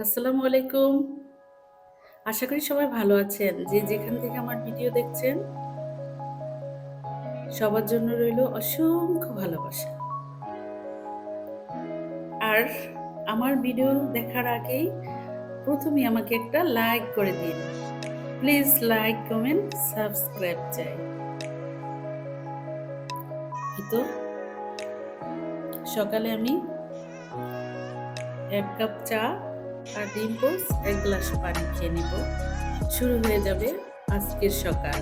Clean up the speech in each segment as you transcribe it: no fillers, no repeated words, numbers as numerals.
আসসালামু আলাইকুম। আশা করি সবাই ভালো আছেন। যে যেখান থেকে আমার ভিডিও দেখছেন, সবার জন্য রইলো অসংখ্য ভালোবাসা। আর আমার ভিডিও দেখার আগেই ১ম এই আমাকে একটা লাইক করে দিন। প্লিজ লাইক, কমেন্ট, সাবস্ক্রাইব চাই। এই তো সকালে আমি ১ কাপ চা আর ডিম পোস্ট ১ গ্লাস পানি খেয়ে নিব। শুরু হয়ে যাবে আজকের সকাল।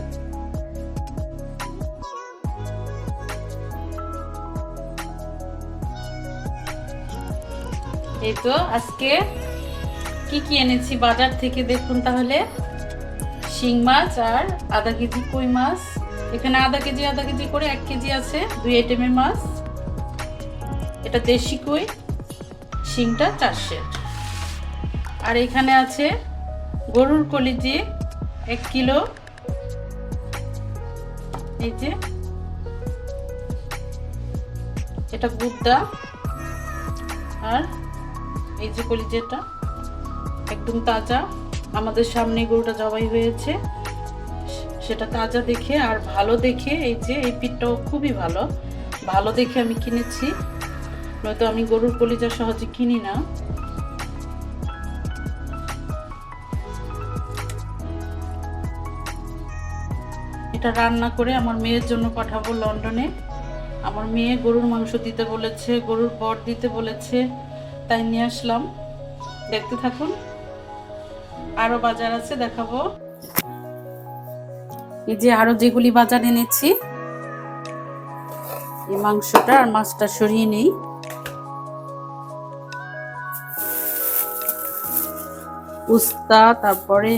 এই তো আজকে কি এনেছি বাজার থেকে দেখুন তাহলে। শিং মাছ আর আধা কেজি কই মাছ। এখানে আধা কেজি করে 1 কেজি আছে, 2 আইটেমের মাছ। এটা দেশি কই, শিংটা 4 সের। আর এখানে আছে গরুর কলিজি 1 কিলো। এই যে এটা গুদ্দা। আর এই যে কলিজিটা একদম তাজা, আমাদের সামনে গরুটা জবাই হয়েছে, সেটা তাজা দেখে আর ভালো দেখে। এই যে এই পিঠটাও খুবই ভালো, ভালো দেখে আমি কিনেছি, নয়তো আমি গরুর কলিজা সহজে কিনি না। এটা রান্না করে আমার মেয়ের জন্য পাঠাবো লন্ডনে। আমার মেয়ে গরুর মাংস দিতে বলেছে, গরুর বট দিতে বলেছে, তাই নিয়ে আসলাম। দেখতে থাকুন, আরো বাজার আছে দেখাবো। এই যে আরো যেগুলি বাজার এনেছি, এই মাংসটা আর মাছটা সরিয়ে নেই। উস্তা, তারপরে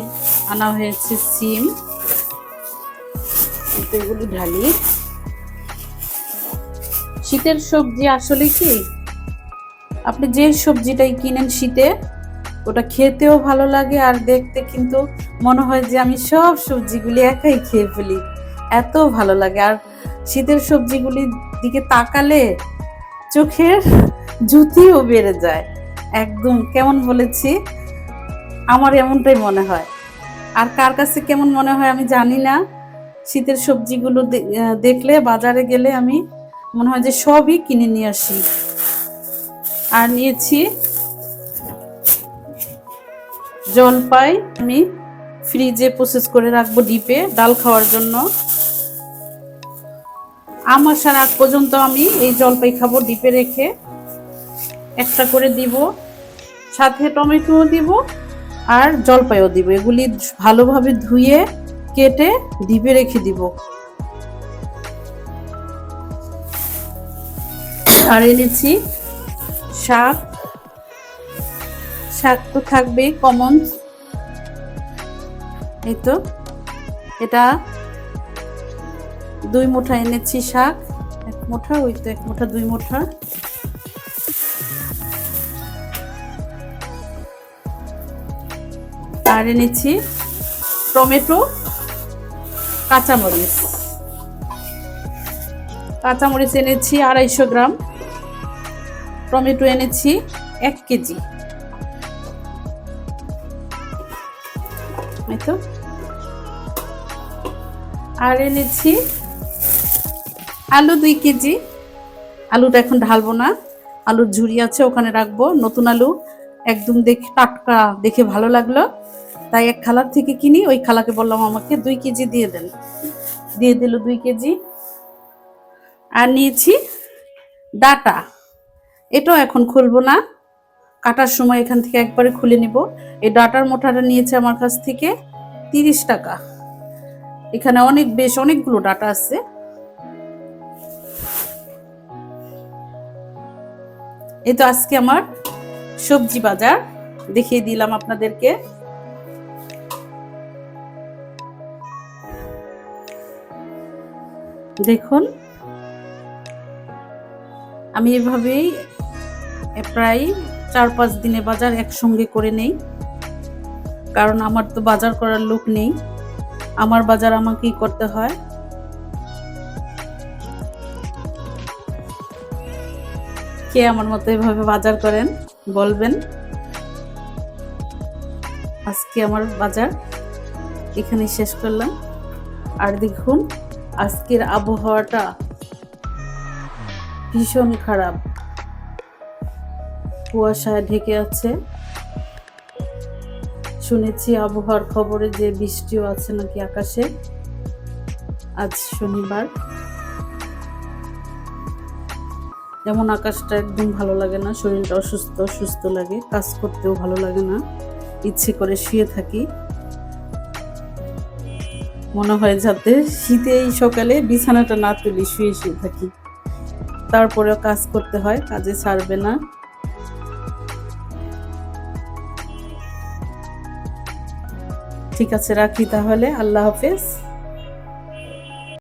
আনা হয়েছে সিম, এগুলি ঢালি। শীতের সবজি আসলে কি, আপনি যে সবজিটাই কিনেন শীতে, ওটা খেতেও ভালো লাগে আর দেখতে কিন্তু মনে হয় যে আমি সব সবজিগুলি একাই খেয়ে ফেলি, এত ভালো লাগে। আর শীতের সবজিগুলির দিকে তাকালে চোখের জুতিও বেড়ে যায়। একদম কেমন বলেছি, আমার এমনটাই মনে হয়। আর কার কাছে কেমন মনে হয় আমি জানি না। শীতের সবজিগুলো দেখলে বাজারে গেলে আমি মনে হয় যে সবই কিনে নিয়ে আসি। আর নিয়েছি জলপাই, আমি ফ্রিজে প্রসেস করে রাখবো ডিপে ডাল খাওয়ার জন্য। আসার আগ পর্যন্ত আমি এই জলপাই খাবো ডিপে রেখে। একটা করে দিব, সাথে টমেটোও দিব আর জলপাইও দিব। এগুলি ভালোভাবে ধুয়ে কেটে ডিপে রেখে দিব। আর এনেছি শাক, শাক তো থাকবেই কমন। এই তো এটা 2 মুঠা এনেছি শাক, 1 মুঠা, ওই তো 1 মুঠা 2 মুঠা। আর এনেছি টমেটো, কাঁচামরিচ। কাঁচামরিচ এনেছি 250 গ্রাম, টমেটো এনেছি 1 কেজি। এই তো আর এনেছি আলু 2 কেজি। আলুটা এখন ঢালবো না, আলুর ঝুড়ি আছে ওখানে রাখবো। নতুন আলু একদম দেখে টাটকা দেখে ভালো লাগলো, তাই এক খালার থেকে কিনি। ওই খালাকে বললাম আমাকে 2 কেজি দিয়ে দেন, দিয়ে দিল 2 কেজি। আর নিয়েছি ডাটা, এটাও এখন খুলবো না, কাটার সময় এখান থেকে একবারে খুলে নিব। এই ডাটার মোটাটা নিয়েছে আমার কাছ থেকে 30 টাকা। এখানে অনেকগুলো ডাটা আছে। এই তো আজকে আমার সবজি বাজার দেখিয়ে দিলাম আপনাদেরকে। দেখুন, আমি এভাবেই প্রায় 4-5 দিনে বাজার একসঙ্গে করে নেই, কারণ আমার তো বাজার করার লোক নেই, আমার বাজার আমাকেই করতে হয়। কে আমার মতো এভাবে বাজার করেন বলবেন। আজকে আমার বাজার এখানে শেষ করলাম। আর দেখুন আজকের আবহাওয়াটা ভীষণ খারাপ, কুয়াশায় ঢেকে আছে। শুনেছি আবহাওয়ার খবরে যে বৃষ্টিও আছে নাকি আকাশে। আজ শনিবার, এমন আকাশটা একদম ভালো লাগে না, শরীরটা অসুস্থ অসুস্থ লাগে, কাজ করতেও ভালো লাগে না, ইচ্ছে করে শুয়ে থাকি। মনে হয় যাতে শীতে এই সকালে বিছানাটা না তুলি, শুয়ে শুয়ে থাকি, তারপরেও কাজ করতে হয়, কাজে ছাড়বে না। ঠিক আছে, রাখি তাহলে, আল্লাহ হাফেজ।